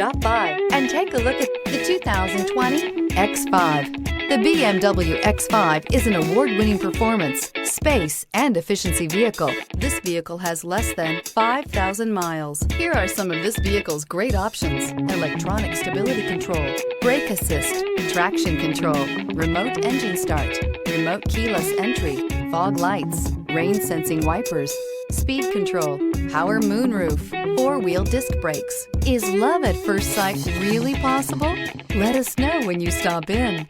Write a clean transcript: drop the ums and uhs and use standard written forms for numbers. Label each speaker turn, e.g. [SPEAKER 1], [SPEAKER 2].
[SPEAKER 1] Stop by and take a look at the 2020 X5. The BMW X5 is an award-winning performance, space, and efficiency vehicle. This vehicle has less than 5,000 miles. Here are some of this vehicle's great options: electronic stability control, brake assist, traction control, remote engine start, remote keyless entry, fog lights, rain sensing wipers, speed control, power moonroof, four-wheel disc brakes. Is love at first sight really possible? Let us know when you stop in.